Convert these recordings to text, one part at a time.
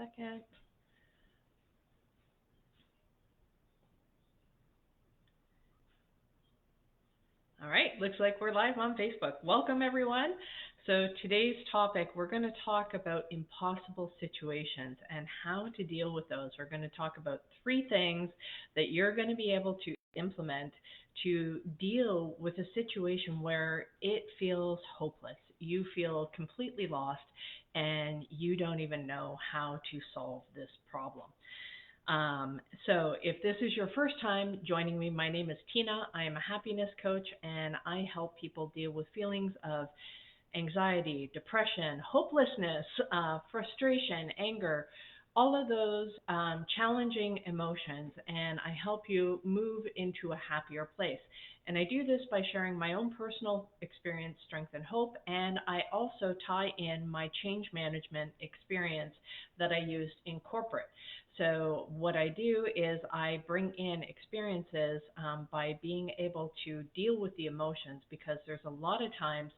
second. All right, looks like we're live on Facebook. Welcome, everyone. So, today's topic, we're going to talk about impossible situations and how to deal with those. We're going to talk about three things that you're going to be able to implement to deal with a situation where it feels hopeless. You feel completely lost and you don't even know how to solve this problem. So if this is your first time joining me, my name is Tina. I am a happiness coach and I help people deal with feelings of anxiety, depression, hopelessness, frustration, anger, all of those challenging emotions, and I help you move into a happier place. And I do this by sharing my own personal experience, strength, and hope, and I also tie in my change management experience that I used in corporate. So what I do is I bring in experiences by being able to deal with the emotions because there's a lot of times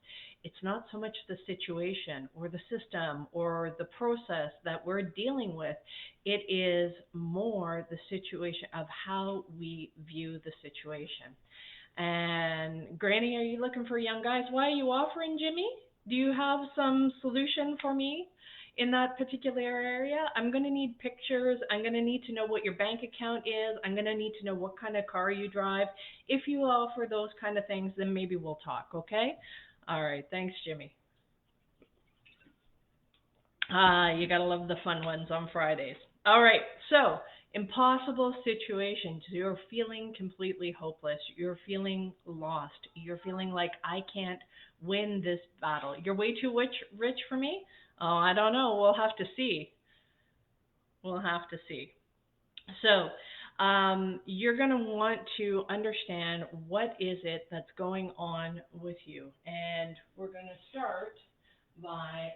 it's not so much the situation or the system or the process that we're dealing with. It is more the situation of how we view the situation. And Granny, are you looking for young guys? Why are you offering, Jimmy? Do you have some solution for me in that particular area? I'm going to need pictures. I'm going to need to know what your bank account is. I'm going to need to know what kind of car you drive. If you offer those kind of things, then maybe we'll talk, okay? All right, thanks, Jimmy. You gotta love the fun ones on Fridays. All right, so impossible situations. You're feeling completely hopeless. You're feeling lost. You're feeling like I can't win this battle. You're way too rich for me? Oh, I don't know. We'll have to see. We'll have to see. So, you're going to want to understand what is it that's going on with you. And we're going to start by,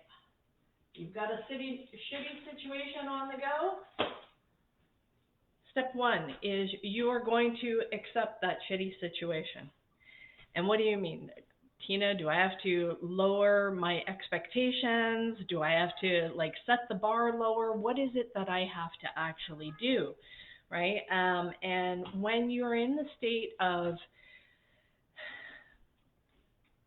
you've got a shitty situation on the go. Step one is you are going to accept that shitty situation. And what do you mean? Tina, do I have to lower my expectations? Do I have to like set the bar lower? What is it that I have to actually do? Right? And when you're in the state of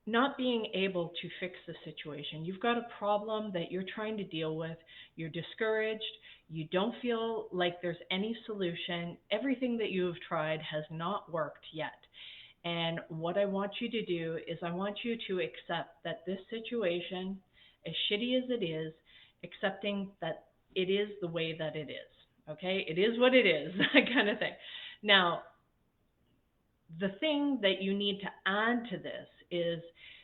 not being able to fix the situation, you've got a problem that you're trying to deal with, you're discouraged, you don't feel like there's any solution, everything that you have tried has not worked yet. And what I want you to do is I want you to accept that this situation, as shitty as it is, accepting that it is the way that it is. Okay? It is what it is, that kind of thing. Now, the thing that you need to add to this is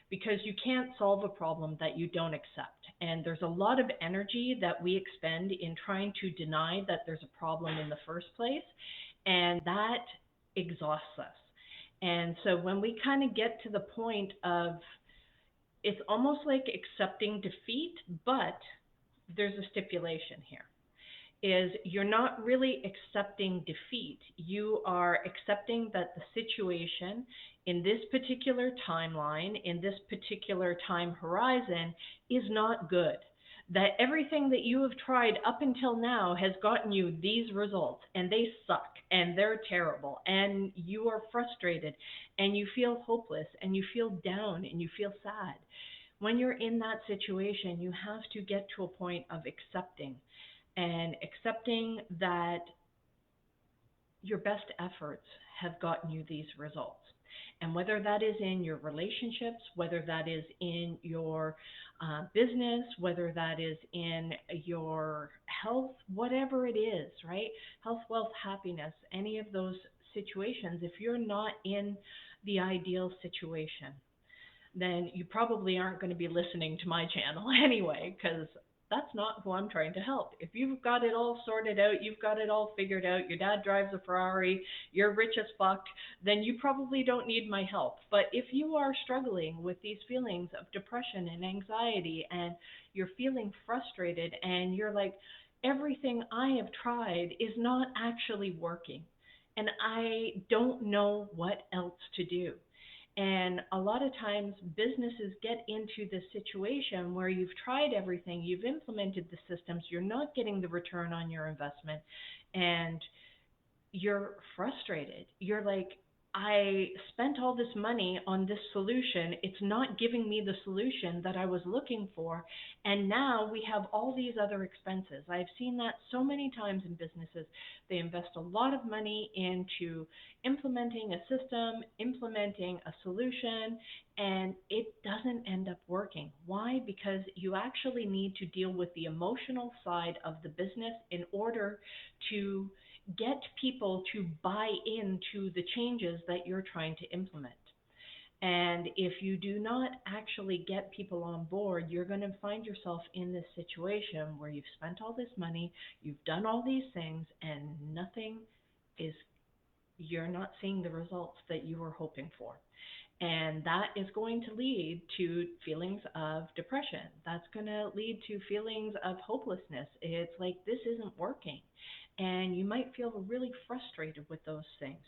because you can't solve a problem that you don't accept. And there's a lot of energy that we expend in trying to deny that there's a problem in the first place. And that exhausts us. And so when we kind of get to the point of it's almost like accepting defeat, but there's a stipulation here is you're not really accepting defeat. You are accepting that the situation in this particular timeline, in this particular time horizon, is not good. That everything that you have tried up until now has gotten you these results, and they suck, and they're terrible, and you are frustrated, and you feel hopeless, and you feel down, and you feel sad. When you're in that situation, you have to get to a point of accepting and accepting that your best efforts have gotten you these results. And whether that is in your relationships, whether that is in your business, whether that is in your health, whatever it is, right? Health, wealth, happiness, any of those situations, if you're not in the ideal situation, then you probably aren't going to be listening to my channel anyway, because that's not who I'm trying to help. If you've got it all sorted out, you've got it all figured out, your dad drives a Ferrari, you're rich as fuck, then you probably don't need my help. But if you are struggling with these feelings of depression and anxiety and you're feeling frustrated and you're like, everything I have tried is not actually working and I don't know what else to do. And a lot of times businesses get into this situation where you've tried everything, you've implemented the systems, you're not getting the return on your investment, and you're frustrated. You're like, I spent all this money on this solution. It's not giving me the solution that I was looking for. And now we have all these other expenses. I've seen that so many times in businesses. They invest a lot of money into implementing a system, implementing a solution, and it doesn't end up working. Why? Because you actually need to deal with the emotional side of the business in order to get people to buy into the changes that you're trying to implement. And if you do not actually get people on board, you're going to find yourself in this situation where you've spent all this money, you've done all these things, and nothing is, you're not seeing the results that you were hoping for. And that is going to lead to feelings of depression. That's going to lead to feelings of hopelessness. It's like, this isn't working. And you might feel really frustrated with those things.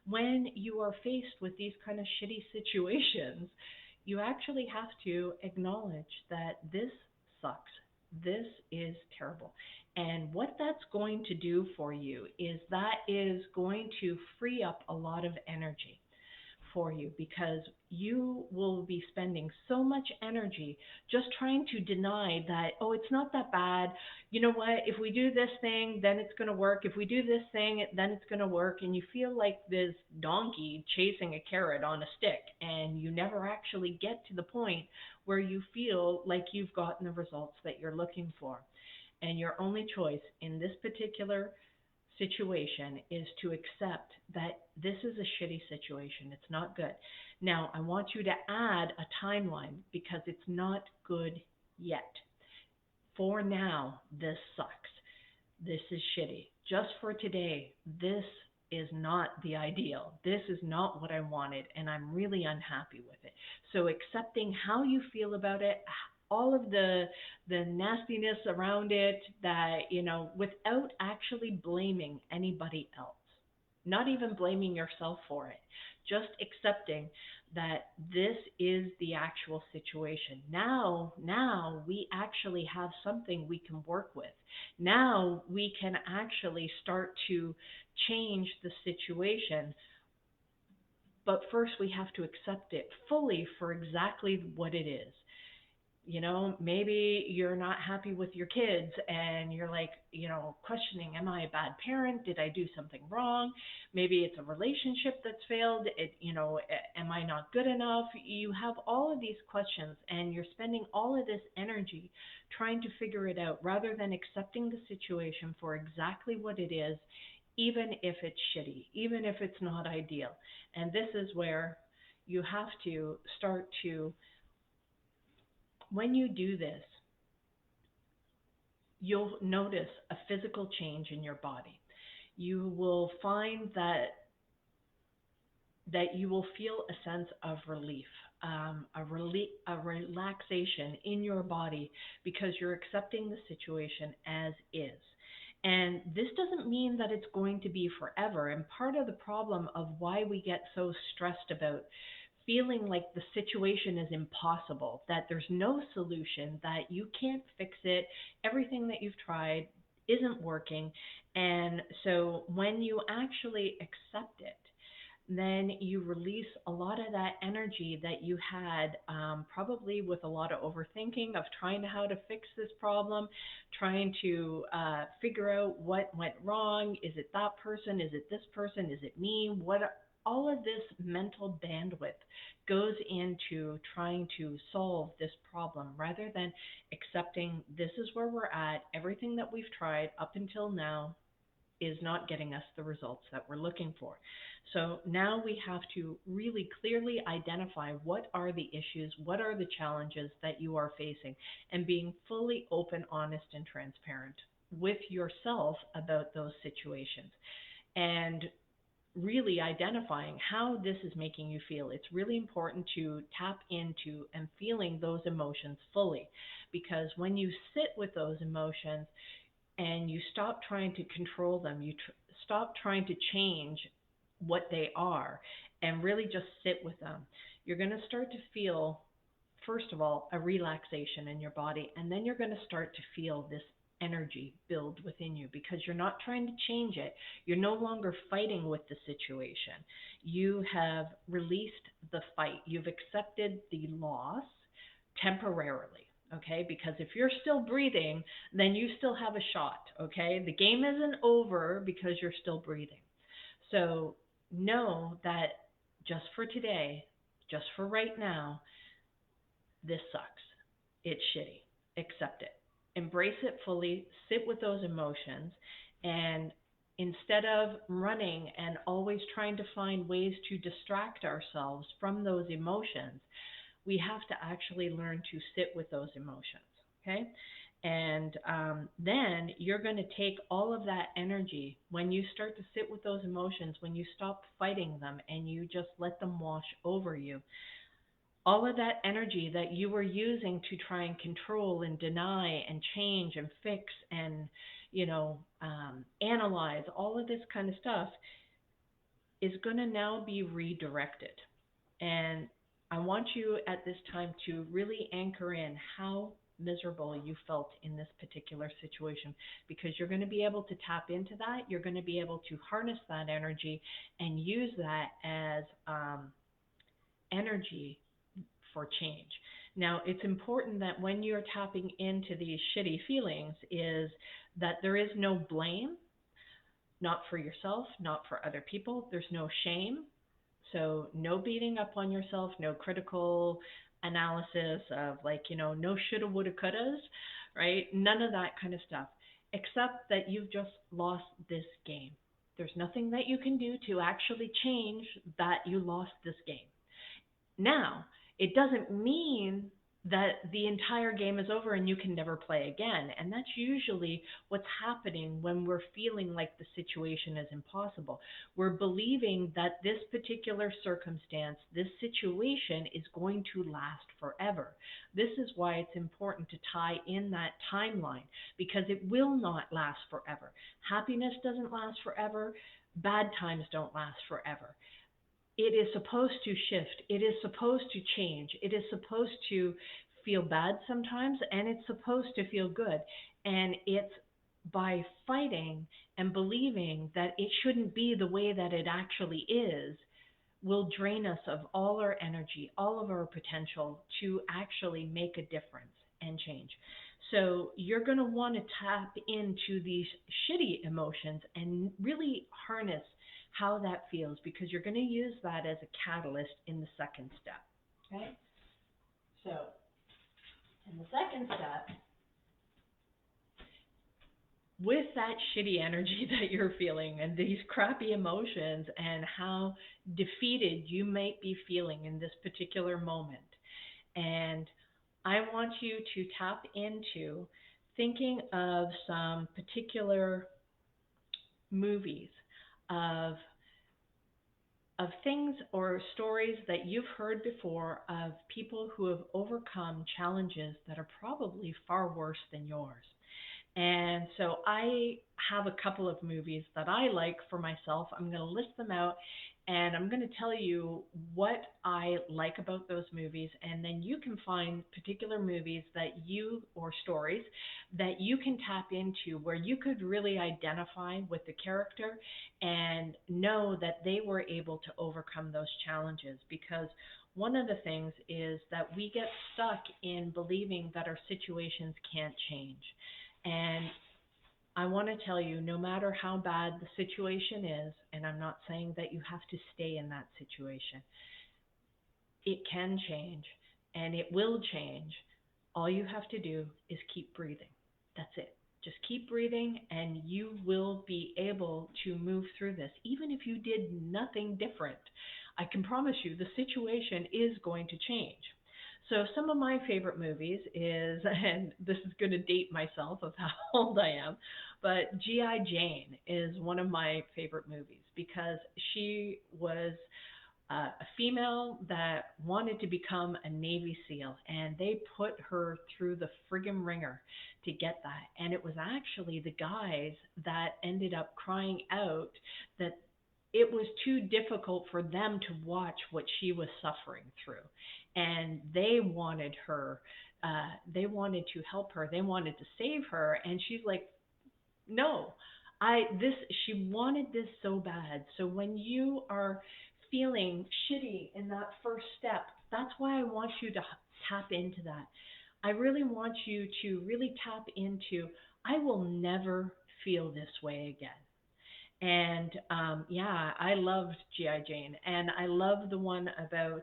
When you are faced with these kind of shitty situations, you actually have to acknowledge that this sucks. This is terrible. And what that's going to do for you is that is going to free up a lot of energy for you, because you will be spending so much energy just trying to deny that, oh, it's not that bad. You know what? If we do this thing, then it's going to work. If we do this thing, then it's going to work. And you feel like this donkey chasing a carrot on a stick, and you never actually get to the point where you feel like you've gotten the results that you're looking for. And your only choice in this particular situation is to accept that this is a shitty situation. It's not good. Now, I want you to add a timeline because it's not good yet. For now, this sucks. This is shitty. Just for today, this is not the ideal. This is not what I wanted, and I'm really unhappy with it. So accepting how you feel about it, all of the nastiness around it, that, without actually blaming anybody else, not even blaming yourself for it, just accepting that this is the actual situation. Now we actually have something we can work with. Now we can actually start to change the situation, but first we have to accept it fully for exactly what it is. Maybe you're not happy with your kids and you're like, questioning, am I a bad parent? Did I do something wrong? Maybe it's a relationship that's failed. Am I not good enough? You have all of these questions and you're spending all of this energy trying to figure it out rather than accepting the situation for exactly what it is, even if it's shitty, even if it's not ideal. And this is where you have to start to, when you do this, you'll notice a physical change in your body. You will find that you will feel a sense of relief, a relaxation in your body because you're accepting the situation as is. And this doesn't mean that it's going to be forever. And part of the problem of why we get so stressed about feeling like the situation is impossible, that there's no solution, that you can't fix it, everything that you've tried isn't working. And so when you actually accept it, then you release a lot of that energy that you had, probably with a lot of overthinking of trying to how to fix this problem, trying to figure out what went wrong. Is it that person? Is it this person? Is it me? What? All of this mental bandwidth goes into trying to solve this problem rather than accepting this is where we're at. Everything that we've tried up until now is not getting us the results that we're looking for. So now we have to really clearly identify what are the issues, what are the challenges that you are facing, and being fully open, honest, and transparent with yourself about those situations. And really identifying how this is making you feel. It's really important to tap into and feeling those emotions fully, because when you sit with those emotions, and you stop trying to control them, stop trying to change what they are and really just sit with them, you're going to start to feel, first of all, a relaxation in your body, and then you're going to start to feel this energy build within you because you're not trying to change it. You're no longer fighting with the situation. You have released the fight. You've accepted the loss temporarily. Okay, because if you're still breathing, then you still have a shot. Okay, the game isn't over because you're still breathing. So know that just for today, just for right now, this sucks. It's shitty. Accept it. Embrace it fully. Sit with those emotions. And instead of running and always trying to find ways to distract ourselves from those emotions, we have to actually learn to sit with those emotions. Okay? And then you're going to take all of that energy when you start to sit with those emotions, when you stop fighting them and you just let them wash over you, all of that energy that you were using to try and control and deny and change and fix and analyze all of this kind of stuff is going to now be redirected. And I want you at this time to really anchor in how miserable you felt in this particular situation, because you're going to be able to tap into that. You're going to be able to harness that energy and use that as energy for change. Now, it's important that when you're tapping into these shitty feelings is that there is no blame, not for yourself, not for other people. There's no shame. So no beating up on yourself, no critical analysis of like, no shoulda, woulda, couldas, right? None of that kind of stuff, except that you've just lost this game. There's nothing that you can do to actually change that you lost this game. Now, it doesn't mean that the entire game is over and you can never play again. And that's usually what's happening when we're feeling like the situation is impossible. We're believing that this particular circumstance, this situation is going to last forever. This is why it's important to tie in that timeline, because it will not last forever. Happiness doesn't last forever. Bad times don't last forever. It is supposed to shift. It is supposed to change. It is supposed to feel bad sometimes, and it's supposed to feel good. And it's by fighting and believing that it shouldn't be the way that it actually is will drain us of all our energy, all of our potential to actually make a difference and change. So you're going to want to tap into these shitty emotions and really harness how that feels, because you're going to use that as a catalyst in the second step. Okay? So in the second step, with that shitty energy that you're feeling and these crappy emotions and how defeated you might be feeling in this particular moment, and I want you to tap into thinking of some particular movies of things or stories that you've heard before of people who have overcome challenges that are probably far worse than yours. And so I have a couple of movies that I like for myself. I'm going to list them out and I'm going to tell you what I like about those movies. And then you can find particular movies that you, or stories that you can tap into where you could really identify with the character and know that they were able to overcome those challenges. Because one of the things is that we get stuck in believing that our situations can't change. And I want to tell you, no matter how bad the situation is, and I'm not saying that you have to stay in that situation, it can change and it will change. All you have to do is keep breathing. That's it. Just keep breathing and you will be able to move through this, even if you did nothing different. I can promise you the situation is going to change. So some of my favorite movies is, and this is going to date myself of how old I am, but G.I. Jane is one of my favorite movies because she was a female that wanted to become a Navy SEAL, and they put her through the friggin' ringer to get that. And it was actually the guys that ended up crying out that it was too difficult for them to watch what she was suffering through. And they wanted her, they wanted to help her, they wanted to save her. And she's like, no, this, she wanted this so bad. So when you are feeling shitty in that first step, that's why I want you to tap into that. I really want you to really tap into, I will never feel this way again. And yeah, I loved G.I. Jane. And I love the one about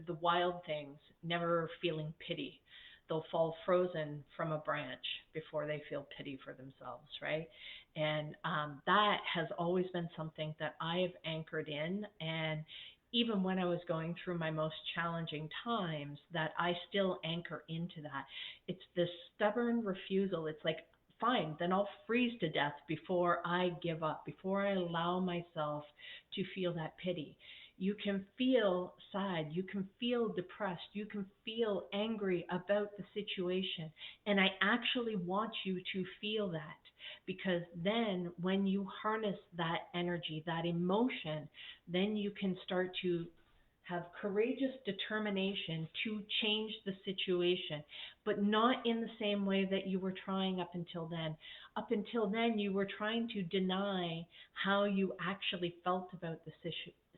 the wild things never feeling pity. They'll fall frozen from a branch before they feel pity for themselves, right? And that has always been something that I have anchored in. And even when I was going through my most challenging times, that I still anchor into that. It's this stubborn refusal. It's like, fine, then I'll freeze to death before I give up, before I allow myself to feel that pity. You can feel sad, you can feel depressed, you can feel angry about the situation. And I actually want you to feel that, because then when you harness that energy, that emotion, then you can start to have courageous determination to change the situation, but not in the same way that you were trying up until then. Up until then, you were trying to deny how you actually felt about the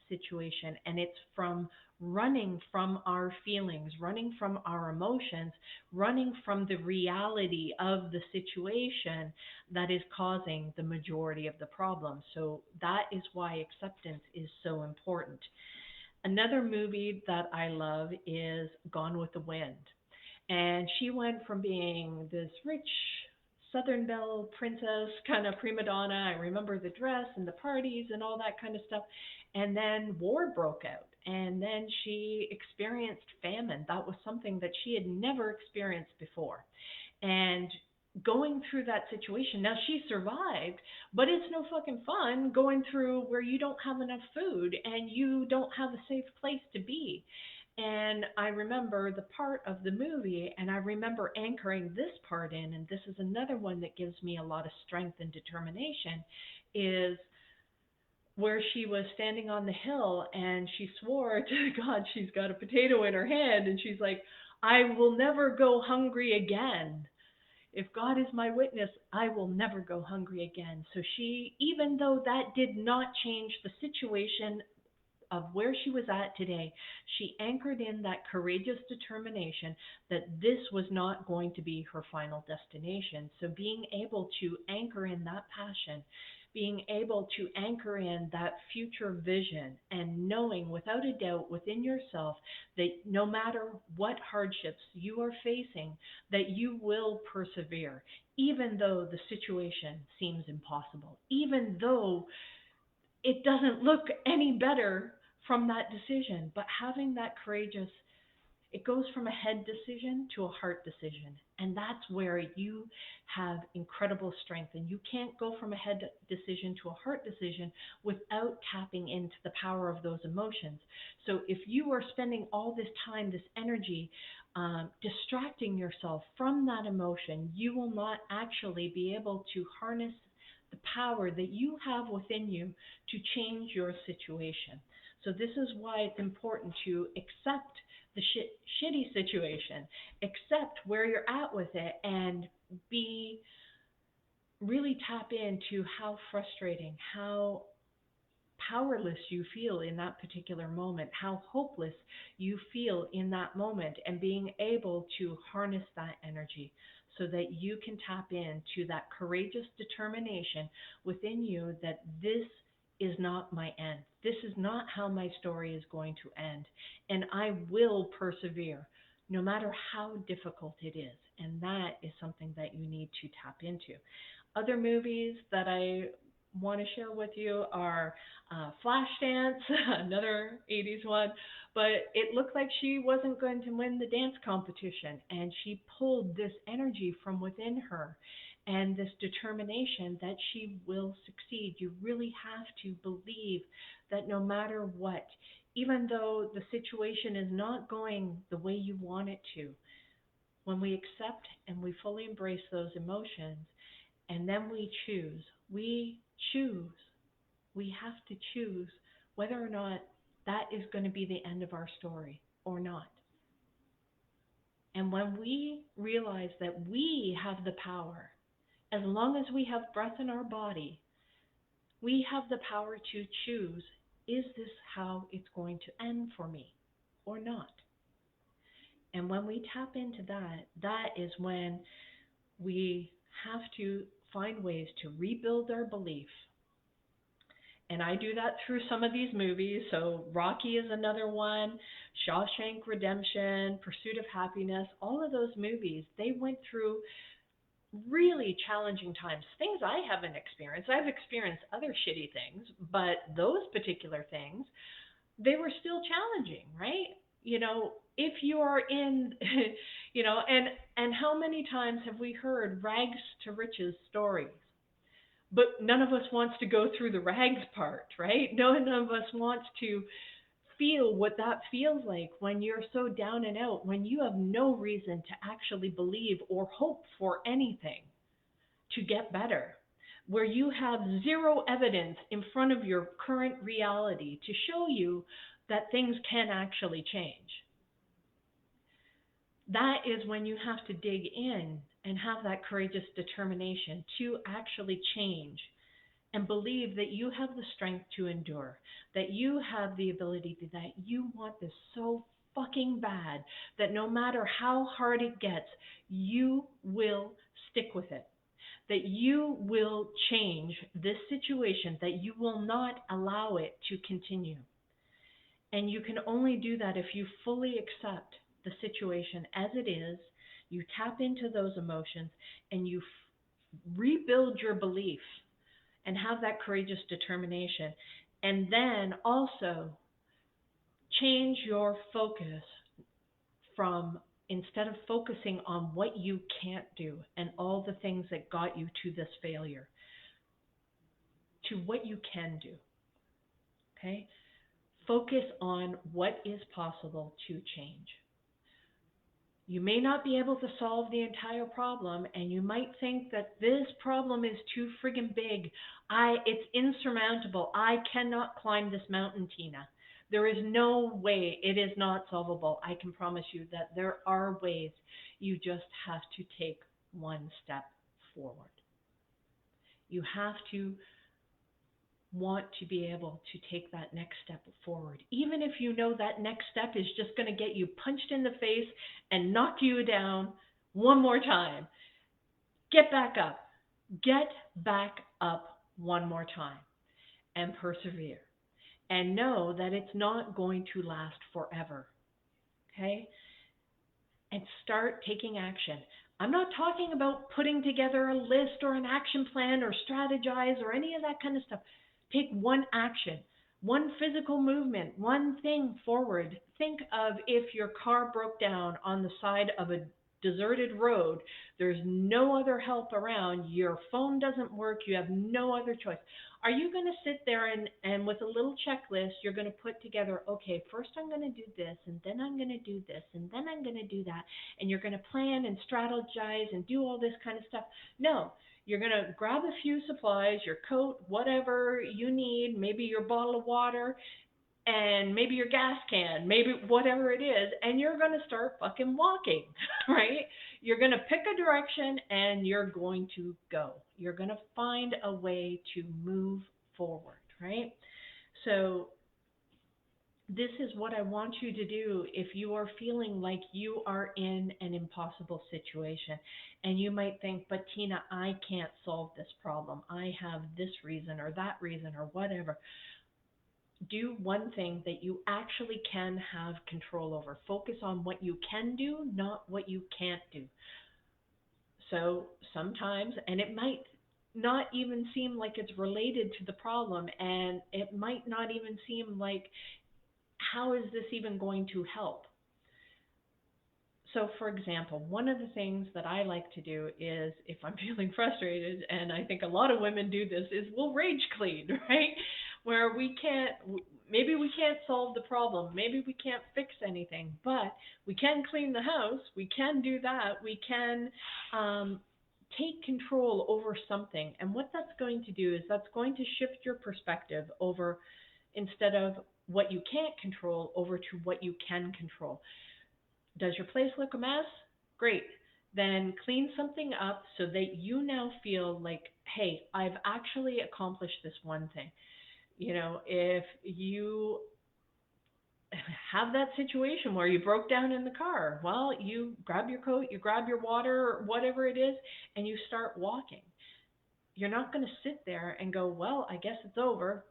situation. And it's from running from our feelings, running from our emotions, running from the reality of the situation that is causing the majority of the problem. So that is why acceptance is so important. Another movie that I love is Gone with the Wind. And she went from being this rich Southern Belle princess, kind of prima donna. I remember the dress and the parties and all that kind of stuff. And then war broke out. And then she experienced famine. That was something that she had never experienced before. And going through that situation, now she survived, but it's no fucking fun going through where you don't have enough food and you don't have a safe place to be. And I remember the part of the movie, and I remember anchoring this part in, and this is another one that gives me a lot of strength and determination, is where she was standing on the hill and she swore to God, she's got a potato in her hand, and she's like, I will never go hungry again. If God is my witness, I will never go hungry again. So she, even though that did not change the situation of where she was at today, she anchored in that courageous determination that this was not going to be her final destination. So being able to anchor in that passion, being able to anchor in that future vision, and knowing without a doubt within yourself that no matter what hardships you are facing, that you will persevere, even though the situation seems impossible, even though it doesn't look any better from that decision. But having that courageous, it goes from a head decision to a heart decision. And that's where you have incredible strength. And you can't go from a head decision to a heart decision without tapping into the power of those emotions. So if you are spending all this time, this energy, distracting yourself from that emotion, you will not actually be able to harness the power that you have within you to change your situation. So this is why it's important to accept the shitty situation, accept where you're at with it, and be really tap into how frustrating, how powerless you feel in that particular moment, how hopeless you feel in that moment, and being able to harness that energy so that you can tap into that courageous determination within you that this is not my end. This is not how my story is going to end. And I will persevere no matter how difficult it is. And that is something that you need to tap into. Other movies that I want to share with you are Flashdance, another 80s one, but it looked like she wasn't going to win the dance competition, and she pulled this energy from within her and this determination that she will succeed. You really have to believe that no matter what, even though the situation is not going the way you want it to, when we accept and we fully embrace those emotions, and then we choose We have to choose whether or not that is going to be the end of our story or not. And when we realize that we have the power, as long as we have breath in our body, we have the power to choose, is this how it's going to end for me or not? And when we tap into that, that is when we have to find ways to rebuild our belief. And I do that through some of these movies. So Rocky is another one, Shawshank Redemption, Pursuit of Happiness, all of those movies, they went through really challenging times, things I haven't experienced. I've experienced other shitty things, but those particular things, they were still challenging, right? If you are in, and how many times have we heard rags to riches stories? But none of us wants to go through the rags part, right? None of us wants to feel what that feels like when you're so down and out, when you have no reason to actually believe or hope for anything to get better, where you have zero evidence in front of your current reality to show you that things can actually change. That is when you have to dig in and have that courageous determination to actually change and believe that you have the strength to endure, that you have the ability to, that you want this so fucking bad that no matter how hard it gets, you will stick with it, that you will change this situation, that you will not allow it to continue. And you can only do that if you fully accept the situation as it is, you tap into those emotions, and you rebuild your belief and have that courageous determination. And then also change your focus from, instead of focusing on what you can't do and all the things that got you to this failure, to what you can do. Okay? Focus on what is possible to change. You may not be able to solve the entire problem, and you might think that this problem is too friggin' big. It's insurmountable. I cannot climb this mountain, Tina. There is no way it is not solvable. I can promise you that there are ways. You just have to take one step forward. You have to want to be able to take that next step forward. Even if you know that next step is just going to get you punched in the face and knock you down one more time. Get back up. Get back up one more time and persevere. And know that it's not going to last forever. Okay? And start taking action. I'm not talking about putting together a list or an action plan or strategize or any of that kind of stuff. Take one action, one physical movement, one thing forward. Think of if your car broke down on the side of a deserted road, there's no other help around, your phone doesn't work, you have no other choice. Are you going to sit there and with a little checklist, you're going to put together, okay, first I'm going to do this, and then I'm going to do this, and then I'm going to do that, and you're going to plan and strategize and do all this kind of stuff? No. You're going to grab a few supplies, your coat, whatever you need, maybe your bottle of water, and maybe your gas can, maybe whatever it is, and you're going to start fucking walking, right? You're going to pick a direction and you're going to go. You're going to find a way to move forward, right? So this is what I want you to do if you are feeling like you are in an impossible situation. And you might think, but Tina, I can't solve this problem. I have this reason or that reason or whatever. Do one thing that you actually can have control over. Focus on what you can do, not what you can't do. So sometimes, and it might not even seem like it's related to the problem, and it might not even seem like, how is this even going to help? So, for example, one of the things that I like to do is, if I'm feeling frustrated, and I think a lot of women do this, is we'll rage clean, right? Where maybe we can't solve the problem, maybe we can't fix anything, but we can clean the house, we can do that, we can take control over something. And what that's going to do is that's going to shift your perspective over, instead of what you can't control, over to what you can control. Does your place look a mess? Great. Then clean something up so that you now feel like, hey, I've actually accomplished this one thing. If you have that situation where you broke down in the car, well, you grab your coat, you grab your water, or whatever it is, and you start walking. You're not going to sit there and go, well, I guess it's over.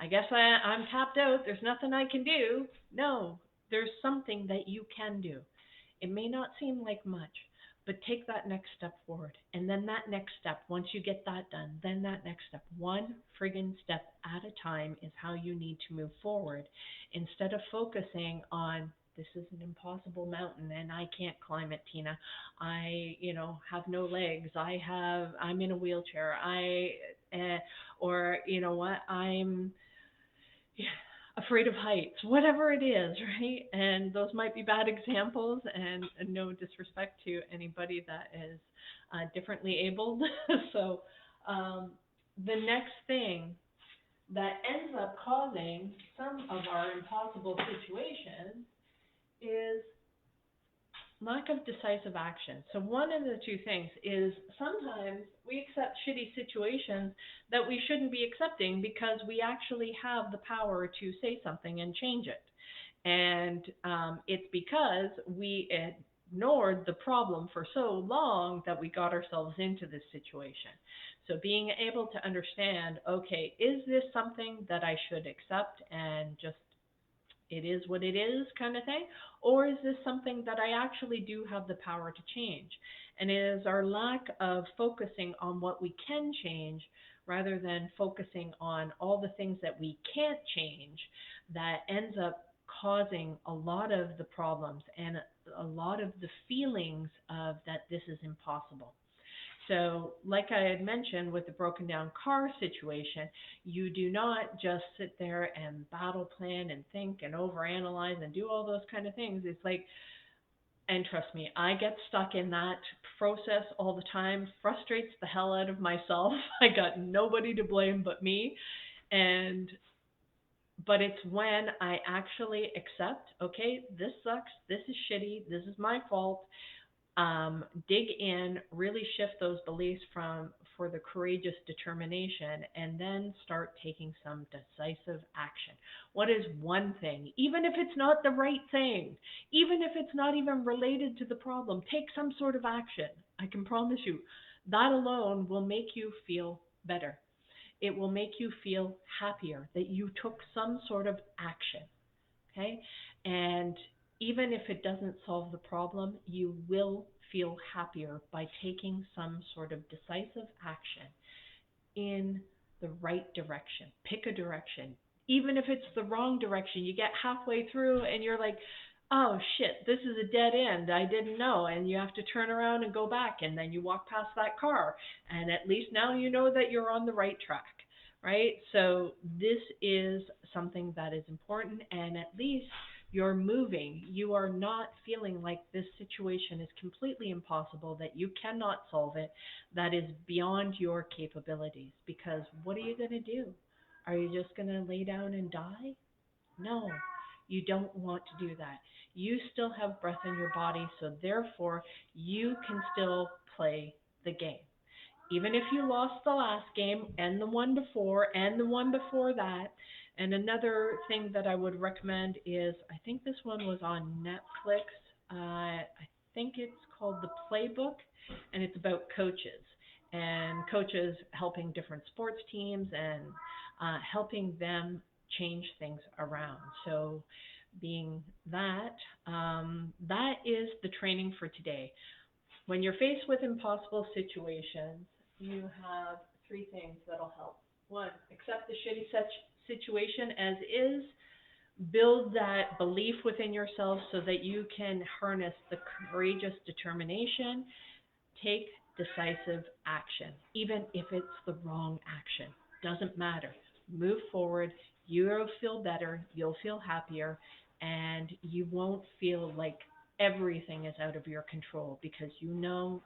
I guess I'm tapped out. There's nothing I can do. No, there's something that you can do. It may not seem like much, but take that next step forward. And then that next step, once you get that done, then that next step, one friggin' step at a time is how you need to move forward, instead of focusing on, this is an impossible mountain and I can't climb it, Tina. Have no legs. I'm in a wheelchair. Or what, I'm afraid of heights, whatever it is, right? And those might be bad examples, and no disrespect to anybody that is differently abled. So, the next thing that ends up causing some of our impossible situations is lack of decisive action. So one of the two things is, sometimes we accept shitty situations that we shouldn't be accepting because we actually have the power to say something and change it. And it's because we ignored the problem for so long that we got ourselves into this situation. So being able to understand, okay, is this something that I should accept and just, it is what it is kind of thing? Or is this something that I actually do have the power to change? And it is our lack of focusing on what we can change rather than focusing on all the things that we can't change that ends up causing a lot of the problems and a lot of the feelings of that this is impossible. So, like I had mentioned with the broken down car situation, you do not just sit there and battle plan and think and overanalyze and do all those kind of things. It's like, and trust me, I get stuck in that process all the time, frustrates the hell out of myself. I got nobody to blame but me. And but it's when I actually accept, okay, this sucks, this is shitty, this is my fault, dig in, really shift those beliefs for the courageous determination, and then start taking some decisive action. What is one thing, even if it's not the right thing, even if it's not even related to the problem, take some sort of action. I can promise you that alone will make you feel better. It will make you feel happier that you took some sort of action. Okay? And even if it doesn't solve the problem, you will feel happier by taking some sort of decisive action in the right direction. Pick a direction. Even if it's the wrong direction, you get halfway through and you're like, oh shit, this is a dead end. I didn't know. And you have to turn around and go back. And then you walk past that car. And at least now you know that you're on the right track, right? So this is something that is important. And at least you're moving. You are not feeling like this situation is completely impossible, that you cannot solve it, that is beyond your capabilities. Because what are you going to do? Are you just going to lay down and die? No, you don't want to do that. You still have breath in your body, so therefore you can still play the game. Even if you lost the last game and the one before and the one before that. And another thing that I would recommend is, I think this one was on Netflix. I think it's called The Playbook, and it's about coaches and coaches helping different sports teams and helping them change things around. So, being that, that is the training for today. When you're faced with impossible situations, you have three things that'll help. One, accept the shitty situation as is. Build that belief within yourself so that you can harness the courageous determination. Take decisive action, even if it's the wrong action. Doesn't matter. Move forward. You'll feel better. You'll feel happier. And you won't feel like everything is out of your control because you know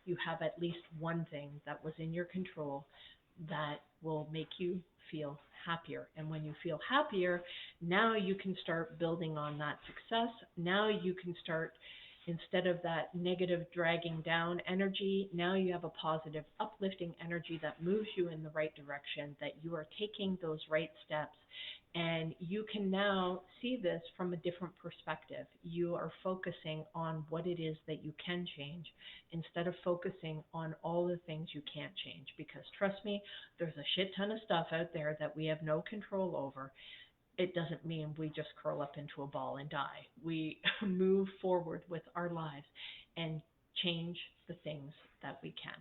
you have at least one thing that was in your control that will make you feel happier. And when you feel happier, now you can start building on that success. Now you can start, instead of that negative dragging down energy, now you have a positive uplifting energy that moves you in the right direction, that you are taking those right steps. And you can now see this from a different perspective. You are focusing on what it is that you can change instead of focusing on all the things you can't change. Because trust me, there's a shit ton of stuff out there that we have no control over. It doesn't mean we just curl up into a ball and die. We move forward with our lives and change the things that we can.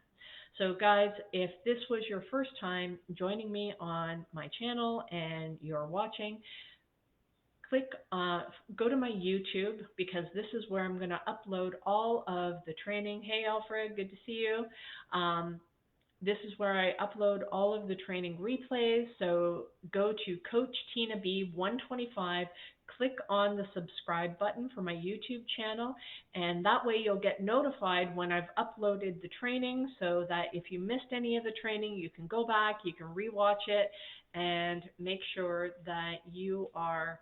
So, guys, if this was your first time joining me on my channel and you're watching, click, go to my YouTube because this is where I'm going to upload all of the training. Hey, Alfred, good to see you. This is where I upload all of the training replays. So go to Coach Tina B 125, click on the subscribe button for my YouTube channel, and that way you'll get notified when I've uploaded the training so that if you missed any of the training, you can go back, you can rewatch it, and make sure that you are.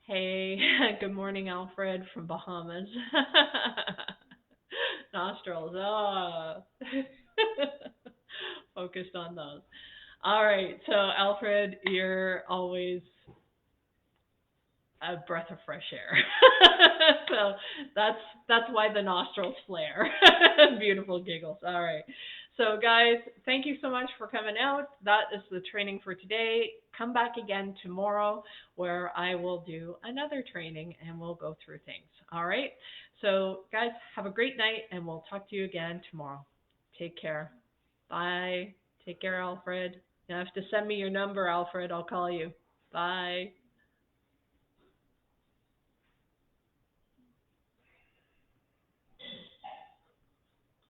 Hey, good morning, Alfred from Bahamas. Nostrils. Oh. Focused on those. All right. So, Alfred, you're always a breath of fresh air. So that's why the nostrils flare. Beautiful giggles. All right. So guys, thank you so much for coming out. That is the training for today. Come back again tomorrow where I will do another training and we'll go through things. All right. So guys, have a great night and we'll talk to you again tomorrow. Take care. Bye. Take care, Alfred. You have to send me your number, Alfred. I'll call you. Bye.